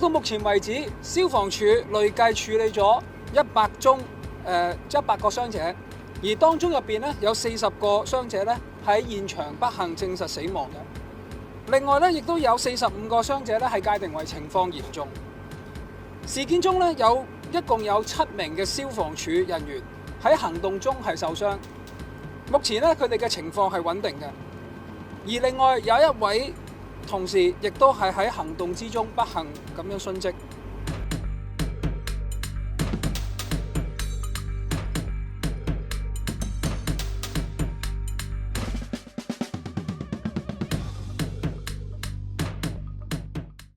到目前為止，消防處累計處理咗100個傷者，而當中入邊咧有40個傷者咧喺現場不幸證實死亡嘅。另外咧，亦都有45個傷者咧係界定為情況嚴重。事件中咧一共有7名嘅消防處人員喺行動中係受傷，目前咧佢哋嘅情況係穩定嘅。而另外有一位同事亦都係喺行動之中不幸咁樣殉職。